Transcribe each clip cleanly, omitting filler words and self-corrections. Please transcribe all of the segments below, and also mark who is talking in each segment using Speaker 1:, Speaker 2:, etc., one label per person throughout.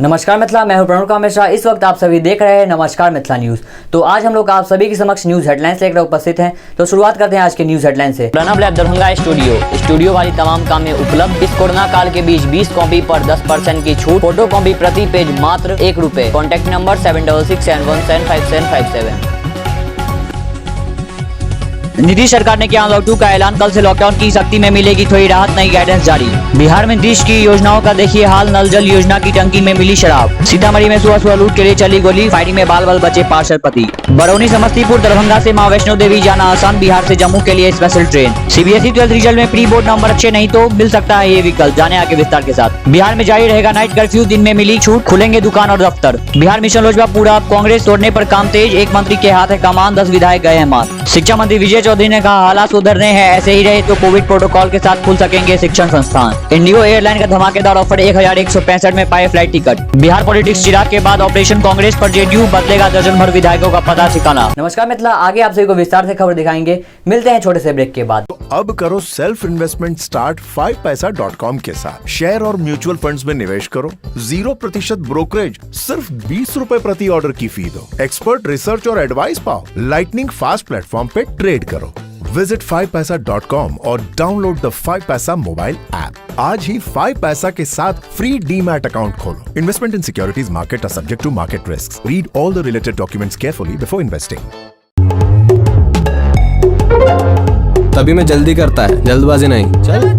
Speaker 1: नमस्कार मिथिला, मैं हूं प्रणव मिश्रा। इस वक्त आप सभी देख रहे हैं नमस्कार मिथिला न्यूज। तो आज हम लोग आप सभी के समक्ष न्यूज हेडलाइंस लेकर उपस्थित हैं। तो शुरुआत करते हैं आज के न्यूज हेडलाइन से। प्रणव लैब दरभंगा स्टूडियो वाली तमाम काम में उपलब्ध। इस कोरोना काल के बीच 20 कॉपी पर 10% की छूट। फोटो कॉपी प्रति पेज मात्र ₹1। Contact number 7667175757। नीतीश सरकार ने किया अनलॉक 2 का ऐलान। कल से लॉकडाउन की सख्ती में मिलेगी थोड़ी राहत, नई गाइडेंस जारी। बिहार में नीतीश की योजनाओं का देखिए हाल। नल जल योजना की टंकी में मिली शराब। सीतामढ़ी में सुबह लूट के लिए चली गोली। फायरिंग में बाल बचे पार्षद पति। बरौनी समस्तीपुर दरभंगा से मां वैष्णो देवी जाना आसान। बिहार से जम्मू के लिए special train. CBSE 12th result में प्री बोर्ड नंबर अच्छे नहीं तो मिल सकता है ये विकल्प। जाने आगे विस्तार के साथ। बिहार में जारी रहेगा नाइट कर्फ्यू। दिन में मिली छूट। खुलेंगे दुकान और दफ्तर। बिहार मिशन लोजपा पूरा। कांग्रेस तोड़ने पर काम तेज। एक मंत्री के हाथ है कमान। 10 विधायक गए हैं मार। शिक्षा मंत्री विजय चौधरी ने कहा हालात सुधरने हैं, ऐसे ही रहे तो कोविड प्रोटोकॉल के साथ खुल सकेंगे शिक्षण संस्थान। इंडिगो एयरलाइन का धमाकेदार ऑफर। 1165 में पाए फ्लाइट टिकट। बिहार पॉलिटिक्स चिराग के बाद ऑपरेशन कांग्रेस पर जेडीयू बदलेगा दर्जन भर विधायकों का पता ठिकाना। नमस्कार मिथिला, आगे आप सभी को विस्तार से खबर दिखाएंगे। मिलते हैं छोटे से ब्रेक के बाद।
Speaker 2: तो अब करो सेल्फ इन्वेस्टमेंट स्टार्ट 5paisa.com के साथ। शेयर और म्यूचुअल फंड्स में निवेश करो। 0% ब्रोकरेज, सिर्फ ₹20 प्रति ऑर्डर की फी दो। एक्सपर्ट रिसर्च और एडवाइस पाओ। लाइटनिंग फास्ट प्लेटफॉर्म पे ट्रेड करो। विजिट 5paisa.com और download the 5paisa mobile app. आज ही 5paisa के साथ फ्री डीमैट अकाउंट खोलो। Investment in securities market are subject to market risk. Read all the related documents carefully before investing.
Speaker 3: तभी मैं जल्दी करता है, जल्दबाजी नहीं। चल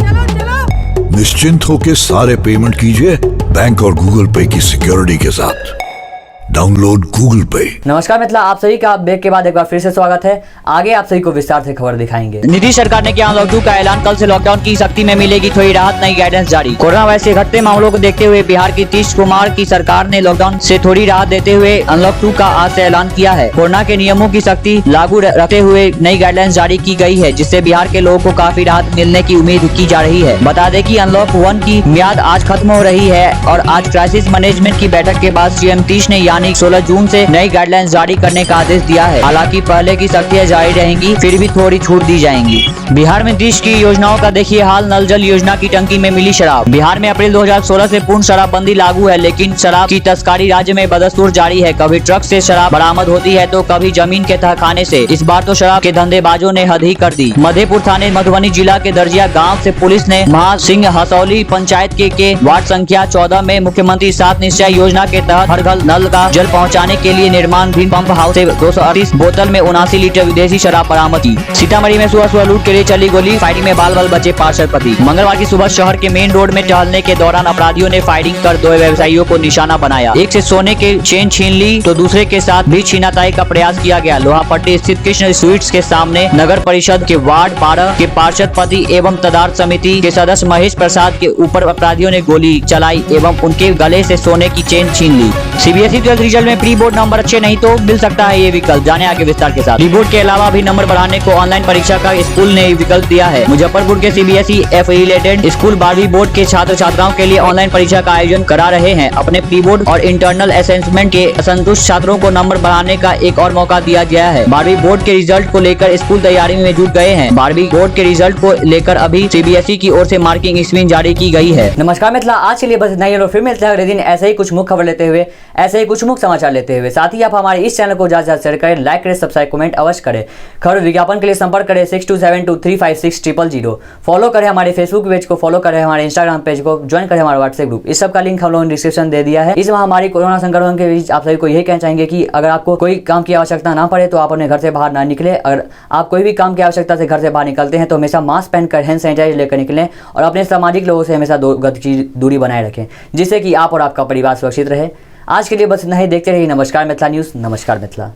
Speaker 4: निश्चिंत होकर सारे पेमेंट कीजिए बैंक और गूगल पे की सिक्योरिटी के साथ। डाउनलोड गूगल पे।
Speaker 1: नमस्कार मिथिला, आप सभी का ब्रेक के बाद एक बार फिर से स्वागत है। आगे आप सभी को विस्तार से खबर दिखाएंगे। नीतीश सरकार ने किया अनलॉक 2 का ऐलान। कल से लॉकडाउन की सख्ती में मिलेगी थोड़ी राहत, नई गाइडेंस जारी। कोरोना वायरस के घटते मामलों को देखते हुए बिहार की नीतीश कुमार की सरकार ने लॉकडाउन से थोड़ी राहत देते हुए अनलॉक 2 का आज से ऐलान किया है। कोरोना के नियमों की सख्ती लागू रखते हुए नई गाइडलाइंस जारी की गई है, जिससे बिहार के लोगों को काफी राहत मिलने की उम्मीद की जा रही है। बता दें कि अनलॉक 1 की मियाद आज खत्म हो रही है और आज क्राइसिस मैनेजमेंट की बैठक के बाद सीएम नीतीश ने यानी 16 जून से नई गाइडलाइंस जारी करने का आदेश दिया है। हालांकि पहले की सख्तियां जारी रहेंगी, फिर भी थोड़ी छूट दी जाएंगी। बिहार में नीतीश की योजनाओं का देखिए हाल। नल जल योजना की टंकी में मिली शराब। बिहार में अप्रैल 2016 से पूर्ण शराबबंदी लागू है, लेकिन शराब की तस्करी राज्य में बदस्तूर जारी है। कभी ट्रक से शराब बरामद होती है तो कभी जमीन के तहखाने से। इस बार तो शराब के धंधेबाजों ने हद ही कर दी। मधेपुर थाने मधुबनी जिला के दर्जिया गाँव से पुलिस ने महासिंह हसौली पंचायत के वार्ड संख्या 14 में मुख्यमंत्री 7 निश्चय योजना के तहत हर घर नल का जल पहुँचाने के लिए निर्माण पंप हाउस से 238 बोतल में 79 लीटर विदेशी शराब बरामद की। सीतामढ़ी में सुबह लूट के लिए चली गोली। फायरिंग में बाल बचे पार्षद पति। मंगलवार की सुबह शहर के मेन रोड में टहलने के दौरान अपराधियों ने फायरिंग कर 2 व्यवसायियों को निशाना बनाया। एक से सोने के चेन छीन ली तो दूसरे के साथ भी छीनाताई का प्रयास किया गया। लोहापट्टी स्थित कृष्ण स्वीट्स के सामने नगर परिषद के वार्ड 12 के पार्षद पति एवं तदारक समिति के सदस्य महेश प्रसाद के ऊपर अपराधियों ने गोली चलाई एवं उनके गले से सोने की चेन छीन ली। सीबीएसई 12th रिजल्ट में प्री बोर्ड नंबर अच्छे नहीं तो मिल सकता है ये विकल्प। जाने आगे विस्तार के साथ। प्री बोर्ड के अलावा भी नंबर बढ़ाने को ऑनलाइन परीक्षा का स्कूल ने विकल्प दिया है। मुजफ्फरपुर के सीबीएसई एफिलिएटेड स्कूल 12वीं बोर्ड के छात्र छात्राओं के लिए ऑनलाइन परीक्षा का आयोजन करा रहे हैं। अपने प्री बोर्ड और इंटरनल असेसमेंट के असंतुष्ट छात्रों को नंबर बढ़ाने का एक और मौका दिया गया है। 12वीं बोर्ड के रिजल्ट को लेकर स्कूल तैयारी में जुट गए हैं। 12वीं बोर्ड के रिजल्ट को लेकर अभी सीबीएसई की ओर से मार्किंग स्कीम जारी की गई है। नमस्कार मिथिला, आज के लिए बस इतना ही और फिर मिलते हैं अगले दिन ऐसे ही कुछ मुख्य खबर लेते हुए, ऐसे ही कुछ मुख्य समाचार लेते हुए। साथ ही आप हमारे इस चैनल को ज्यादा शेयर करें, लाइक करें, सब्सक्राइब, कमेंट अवश्य करें। खबर विज्ञापन के लिए संपर्क करें 6272356000। फॉलो करें हमारे फेसबुक पेज को, फॉलो करें हमारे इंस्टाग्राम पेज को, ज्वाइन करें हमारा व्हाट्सएप ग्रुप। इस सब का लिंक हम लोगों ने डिस्क्रिप्शन दे दिया है। इस महामारी कोरोना संक्रमण के बीच आप सभी को यही कहना चाहेंगे कि अगर आपको कोई काम की आवश्यकता ना पड़े तो आप अपने घर से बाहर ना निकले। अगर आप कोई भी काम की आवश्यकता से घर से बाहर निकलते हैं तो हमेशा मास्क पहनकर हैंड सैनिटाइजर लेकर निकलें और अपने सामाजिक लोगों से हमेशा 2 गज की दूरी बनाए रखें, जिससे कि आप और आपका परिवार सुरक्षित रहे। आज के लिए बस इतना ही। देखते रहिए नमस्कार मिथिला न्यूज। नमस्कार मिथिला।